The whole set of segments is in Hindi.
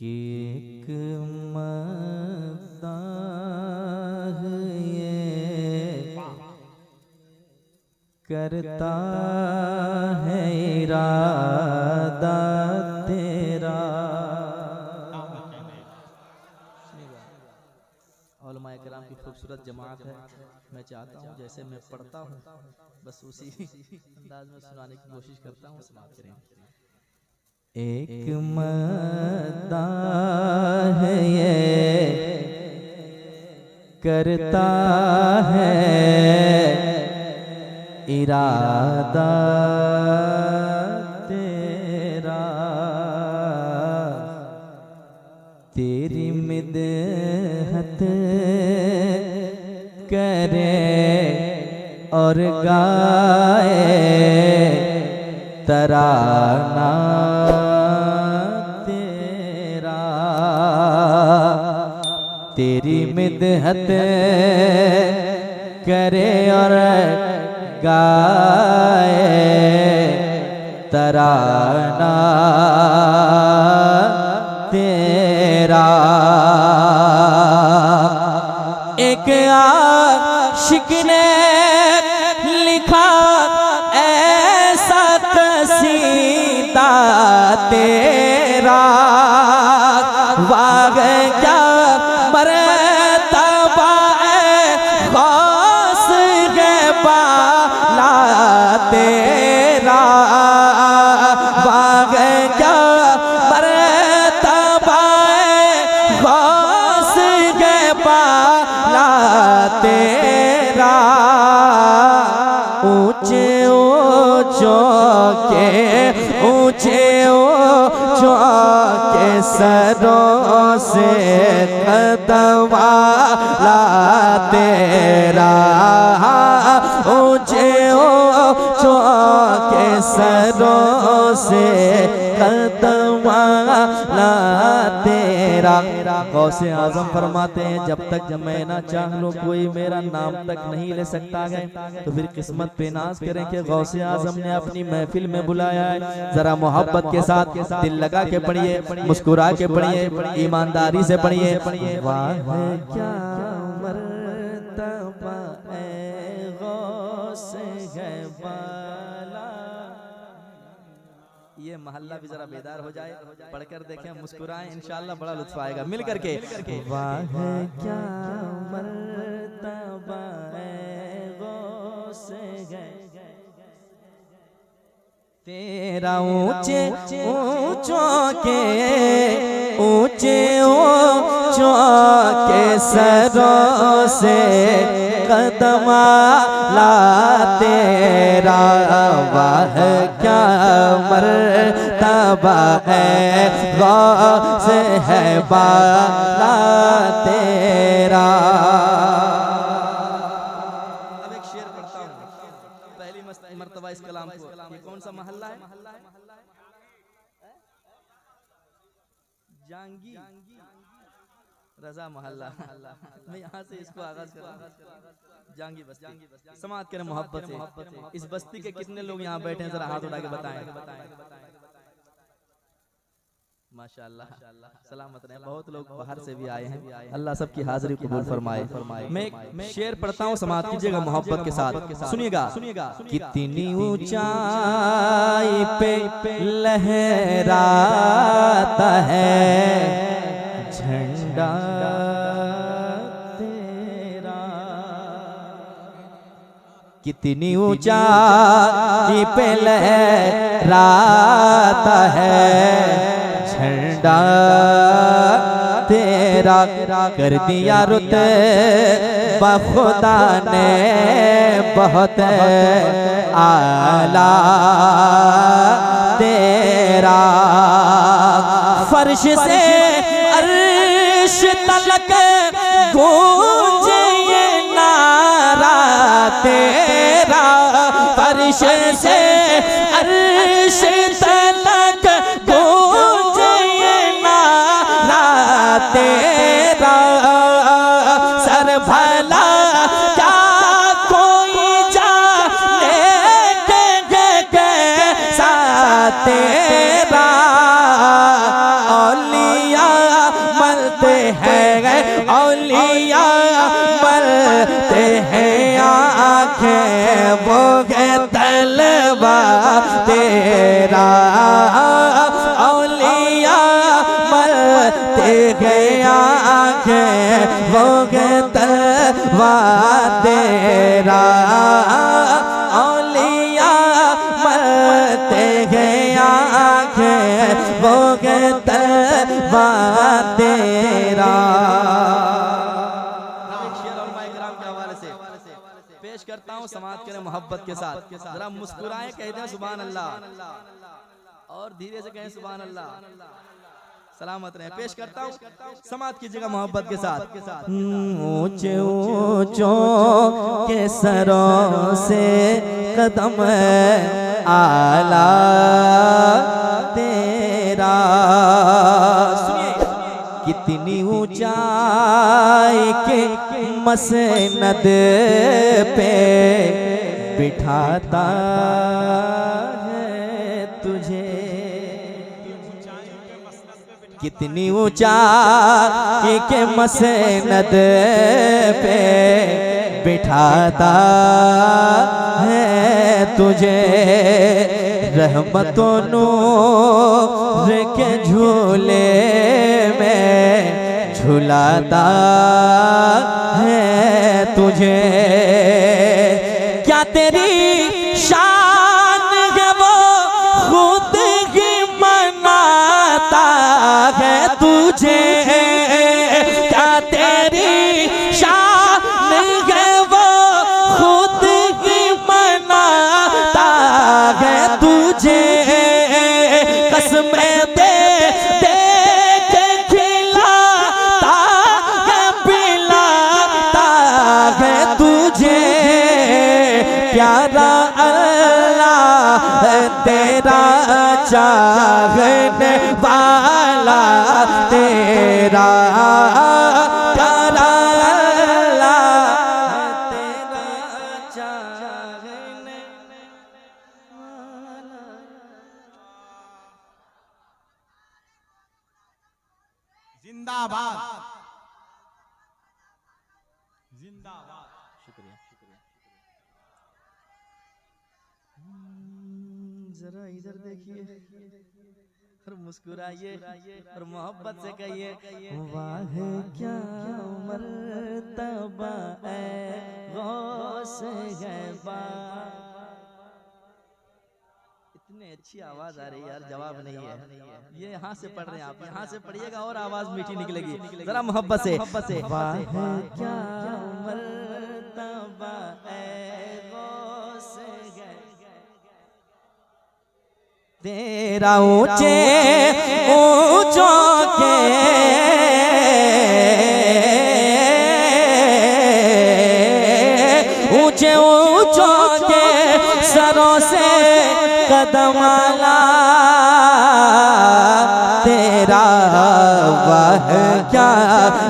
कि एक मदाह ये करता है इरादा तेरा। उलमाए किराम की खूबसूरत जमात है। मैं चाहता हूँ जैसे मैं पढ़ता हूँ बस उसी अंदाज में सुनाने की कोशिश करता हूँ। समाप्त करें। एक मदाह ये करता है इरादा तेरा। तेरी मिदहत करे और गाए तराना तेरा। तेरी मिदहत करे और गाए तराना तेरा। एक आशिक ने लिखा ऐसा कसीदा तेरा। वाग क्या मर्तबा खास है बाला तेरा। वाग क्या मर्तबा खास है बाला तेरा। ऊंचे ऊंचों के सरों से कदवाला तेरा। ऊंचे के सरों से कदवाला तेरा। गौसे आजम फरमाते हैं जब तक मैं ना चाह लूं कोई मेरा नाम तक नहीं ले सकता है। तो फिर किस्मत पे नाज करें कि गौसे आजम ने अपनी महफिल में बुलाया है। जरा मोहब्बत के साथ दिल लगा के पढ़िए, मुस्कुरा के पढ़िए, ईमानदारी से पढ़िए। वाह क्या मर्तबा है गौसे है बाला। ये महल्ला भी जरा बेदार हो जाए, पढ़कर देखें, मुस्कुराएं, इंशाअल्लाह बड़ा लुत्फ आएगा मिल करके। वाह क्या मर्तबा है गौसे है तेरा। ऊंचे ऊंचों के सरों से कदमाला तेरा। वाह क्या मर्तबा है गौसे है बाला तेरा। अब एक शेर पढ़ता हूँ पहली मर्तबा इस कलाम को। ये कौन सा महल्ला है? जांगी रजा महल्ला। मैं यहाँ से इसको आगाज कर रहा हूँ। जांगी बस्ती। समात करें मोहब्बत से। इस बस्ती के कितने लोग यहाँ बैठे हैं जरा हाथ उठा के बताएं। माशाअल्लाह सलामत रहे। बहुत लोग बाहर से भी आए हैं। अल्लाह सबकी हाजिरी कबूल फरमाए। मैं शेर पढ़ता हूँ, समात कीजिएगा मोहब्बत के साथ। सुनिएगा। कितनी ऊंचाई पे लहराता है झंडा तेरा। कितनी ऊंचाई पे लहराता है झंडा तेरा। कर दिया रुतबा खुदा ने बहुत आला तेरा। फर्श से अर्श तलक गूंजे ये नारा तेरा। फर्श से अर्श तलक गूंजे ये नारा तेरा। सर भला क्या कोई जाने के साथ तेरा। औलिया हैं औलिया, मरते हैं आंखें वो है तलवा तेरा। औलिया मरते हैं आंखें वो है तलवा तेरा। औलिया मरते हैं आंखें वो है तलवा तेरा। पेश करता हूँ समाज के मोहब्बत के साथ, जरा मुस्कुराएं, कहते हैं सुभान अल्लाह और धीरे से कहें सुभान अल्लाह, सलामत रहे। पेश करता हूँ समाज की जगह मोहब्बत के साथ। ऊंचे ऊंचों के सरों से कदम आला तेरा। कितनी ऊंचाई के मसनद पे बिठाता है तुझे। कितनी ऊंचाई के मसनद पे बिठाता है तुझे। रहमतों नूर के झूले में झुलाता है तुझे। क्या तेरी शान है वो खुद ही मनाता है तुझे। क्या तेरी शान है वो खुद ही मनाता है तुझे। कसमें दे दे के खिलाता है पिलाता है तुझे। प्यारा अल्लाह तेरा चाहने वाला तेरा। प्यारा अल्लाह तेरा चाहने वाला। जिंदाबाद जिंदाबाद। शुक्रिया। जरा इधर देखिए और मुस्कुराइए और मोहब्बत से कहिए वाह क्या मर्तबा है गौस है बा। इतनी अच्छी आवाज आ रही है यार, जवाब नहीं है। ये यहाँ से पढ़ रहे हैं आप, यहाँ से पढ़िएगा और आवाज मीठी निकलेगी। जरा मोहब्बत से वाह क्या मर्तबा है गौस है तेरा। ऊंचे ऊंचों के ऊंचे ऊंचों के सरों से कदम आला तेरा। वाह क्या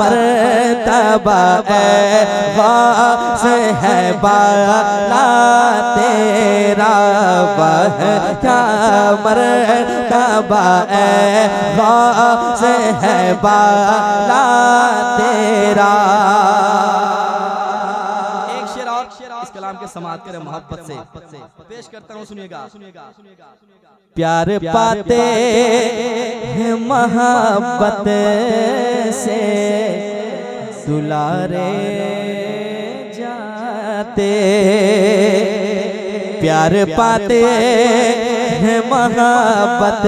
मर्तबा है गौस है बाला तेरा। वाह क्या मर्तबा है गौस है बाला तेरा। एक शेर और इस कलाम के समाप्त करें मोहब्बत से पेश करता हूँ, सुनिएगा। प्यार पाते हैं मोहब्बत से दुलारे जाते। प्यार पाते हैं मोहब्बत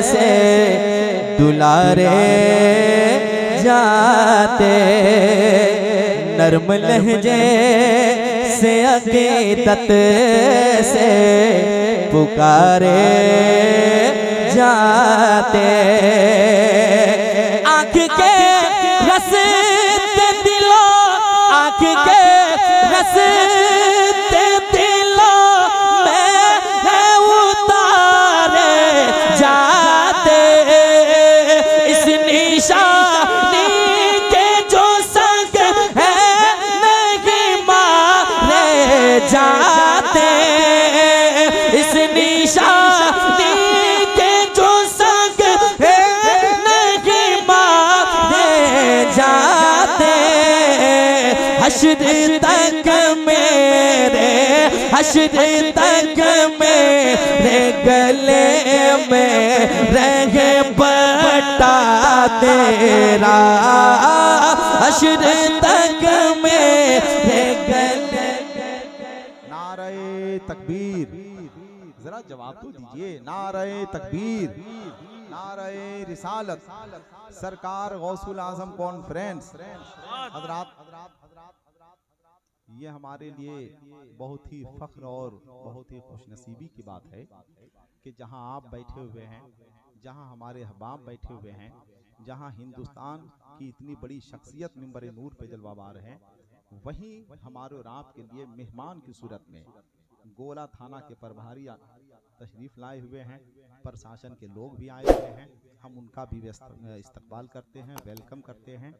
से दुलारे जाते। नर्म लहजे से अकीदत से पुकारे जाते। आँख के रसते दिलो, आँख के रसते दिलो में उतारे जाते। इस निशानी के जो संग है नहीं मारे जाते। इस निशानी के जो संग है नहीं मारे हश्र तक मेरे, हश्र तक मेरे गले में रहे पट्टा तेरा, हश्र तक मेरे गले। नारे तकबीर, जरा जवाब तो दीजिए। नारे तकबीर, नारे रिसालत, सरकार गौसुल आजम कॉन्फ्रेंस। हजरात, ये हमारे लिए बहुत ही फख्र और बहुत ही खुशनसीबी की बात है कि जहां आप बैठे हुए हैं, जहां हमारे अहबाब बैठे हुए हैं, जहां हिंदुस्तान की इतनी बड़ी शख्सियत मिंबर नूर पे जलवाबार है, वहीं हमारे और आपके लिए मेहमान की सूरत में गोला थाना के प्रभारी तशरीफ लाए हुए हैं, प्रशासन के लोग भी आए हुए हैं। हम उनका भी इस्तकबाल करते हैं, वेलकम करते हैं।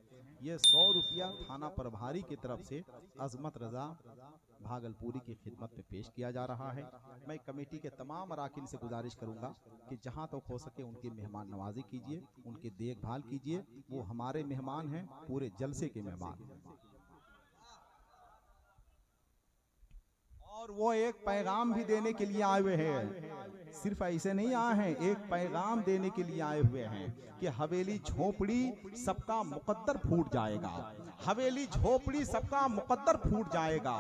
ये 100 रुपया थाना प्रभारी की तरफ से अजमत रजा भागलपुरी की खिदमत में पेश किया जा रहा है। मैं कमेटी के तमाम अराकीन से गुजारिश करूंगा कि जहां तक हो सके उनकी मेहमान नवाजी कीजिए, उनकी देखभाल कीजिए। वो हमारे मेहमान हैं, पूरे जलसे के मेहमान। और वो एक पैगाम भी देने के लिए आए हुए हैं, सिर्फ ऐसे नहीं आए हैं, एक पैगाम देने के लिए आए हुए हैं कि हवेली झोपड़ी सबका मुकद्दर फूट जाएगा, हवेली झोपड़ी सबका मुकद्दर फूट जाएगा।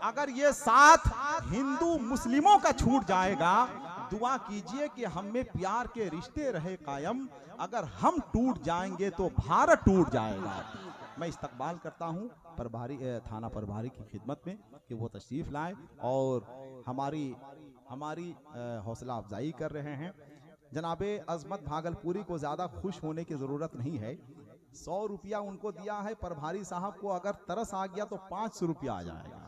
अगर ये साथ हिंदू मुस्लिमों का छूट जाएगा, दुआ कीजिए कि हम में प्यार के रिश्ते रहे कायम। अगर हम टूट जाएंगे तो भारत टूट जाएगा। मैं इस्तकबाल करता हूं प्रभारी थाना प्रभारी की खिदमत में कि वो तशरीफ लाए और हमारी हौसला अफजाई कर रहे हैं। जनाबे अजमत भागलपुरी को ज़्यादा खुश होने की ज़रूरत नहीं है। 100 रुपया उनको दिया है, प्रभारी साहब को अगर तरस आ गया तो 500 रुपया आ जाएगा।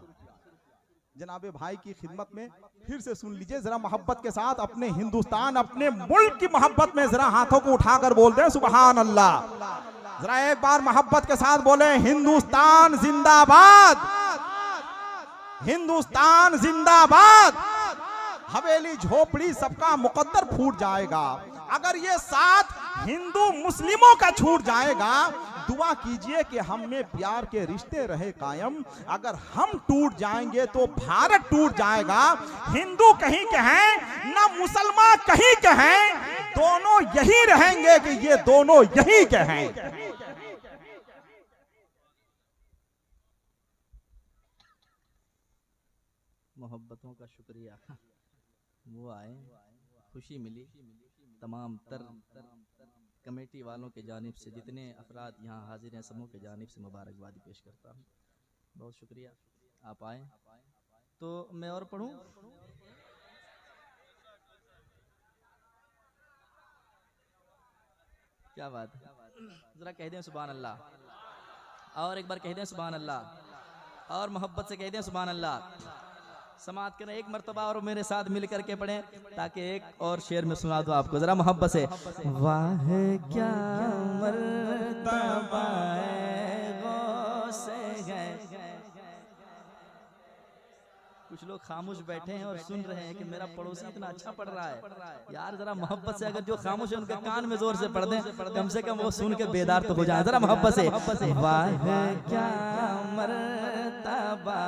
जनाबे भाई की खिदमत में फिर से सुन लीजिए जरा मोहब्बत के साथ, अपने हिंदुस्तान अपने मुल्क की मोहब्बत में जरा हाथों को उठाकर बोल दें सुबहान अल्लाह। जरा एक बार मोहब्बत के साथ बोले हिंदुस्तान जिंदाबाद, हिंदुस्तान जिंदाबाद। हवेली झोपड़ी सबका मुकद्दर फूट जाएगा। अगर ये साथ हिंदू मुस्लिमों का छूट जाएगा, दुआ कीजिए कि हम में प्यार के रिश्ते रहे कायम। अगर हम टूट जाएंगे तो भारत टूट जाएगा। हिंदू कहीं के हैं ना मुसलमान कहीं के हैं, दोनों यही रहेंगे कि ये दोनों यही के हैं। मोहब्बतों का शुक्रिया, वो आए, खुशी मिली। तमाम तर कमेटी वालों के जानिब से जितने अफराद यहाँ हाजिर हैं, समूह के जानिब से मुबारकबादी पेश करता हूँ। बहुत शुक्रिया आप आए। तो मैं और पढ़ूँ? क्या बात है, जरा कह दें सुभान अल्लाह, और एक बार कह दें सुभान अल्लाह, और मोहब्बत से कह दें सुभान अल्लाह। समात करें एक मर्तबा और मेरे साथ मिल करके पढ़ें, ताकि एक और शेर में सुना दो आपको जरा मोहब्बत से। वाह क्या मर्तबा कुछ लोग खामोश बैठे हैं और सुन रहे हैं कि मेरा पड़ोसी इतना अच्छा पढ़ रहा है। यार जरा मोहब्बत से, अगर जो खामोश है उनके कान में जोर से पढ़ दें, कम से कम वो सुन के बेदार तो हो जाए। जरा मोहब्बत से। वाह क्या मर्तबा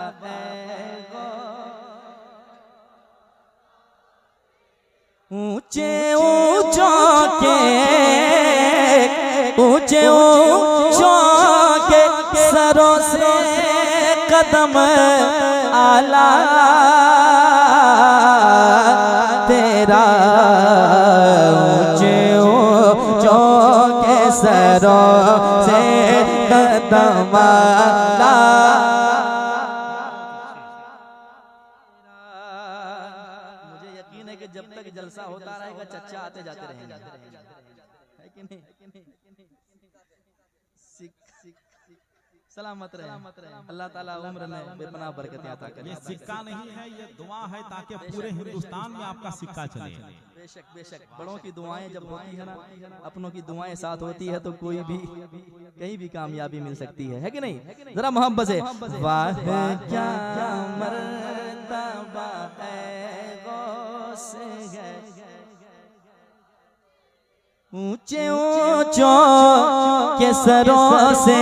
ऊंचे ऊंचों के, ऊंचे ऊंचों के सरों से कदम आला तेरा, ऊंचे ऊंचों के सरों से कदम आला। मुझे यकीन है कि जब तक जलसा होता रहेगा चच्चा आते जाते रहेंगे, है कि नहीं? सलामत रहे, अल्लाह ताला उम्र में बेपनाह बरकत अता करे। ये सिक्का नहीं है, ये दुआ है ताकि पूरे हिंदुस्तान में आपका सिक्का चले। बेशक बेशक, बड़ों की दुआएं जब होती है ना, अपनों की दुआएं साथ होती है तो कोई भी कहीं भी कामयाबी मिल सकती है कि नहीं? जरा मोहब्बत से। वाह क्या मर्तबा ऊंचे ऊंचों के सरों से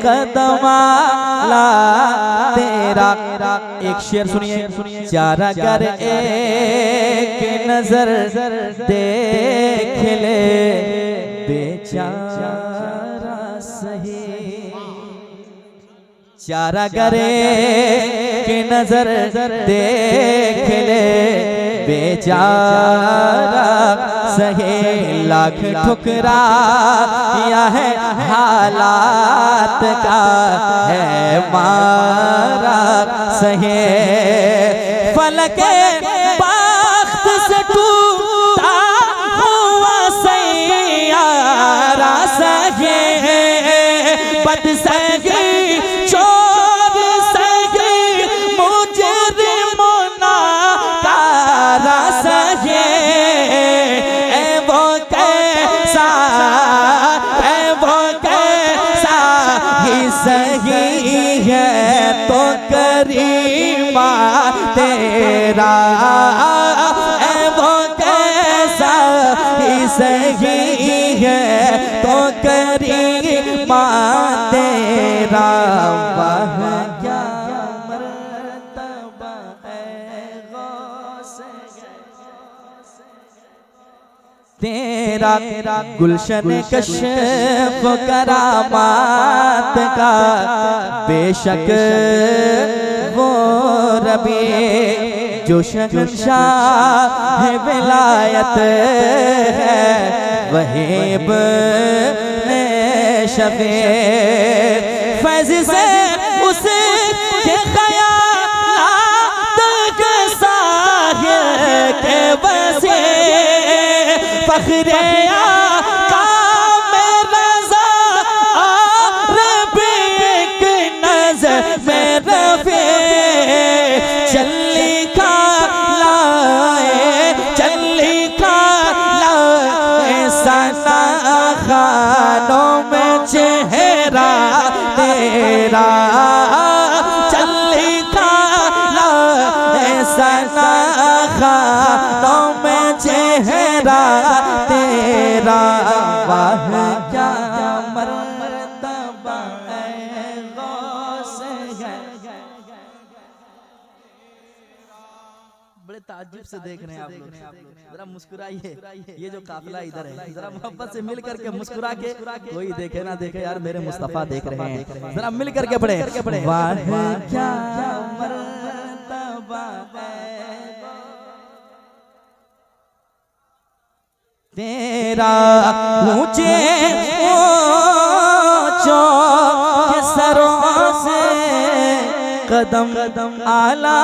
कदम आला तेरा। एक शेर सुनिए, चारा कर एक नजर देख ले बेचारा सही, चारा करे कि नजर देख ले बेचारा सहे। लाख ठुकरा या है हालात का है मारा सहे। फलक बख्त से टूटा हुआ सैयारा सहे, बद सहे चोर सहे मुजरिमों कारा सहे। वो कैसा ही सही है तो करीमा तेरा। वो कैसा ही सही है तो करीमा तेरा। वह क्या मर्तबा है गौसे तेरा। गुलशन कश्फ करामात का बेशक वो रबी जो शहंशाह है विलायत है वहीब ने शफे। फैज़ से उसे के ख़यालात के साहिल के बसे फख्रे आका में रज़ा और एक नज़र में रफ़े। चली का लाए सना खानों में चेहरा तेरा। चली का लाए सना खानों में चेहरा तेरा। वाह क्या मर्तबा है गौसे है। बड़े ताज्जुब से देख रहे हैं आप लोग, जरा मुस्कुराइए। ये जो काफिला इधर है जरा मोहब्बत से मिल करके मुस्कुरा के, कोई देखे ना देखे यार मेरे मुस्तफा देख रहे हैं, जरा मिल करके पढ़े। वाह क्या मर्तबा है तेरा। ऊंचे ऊंचों के सरों से कदम आला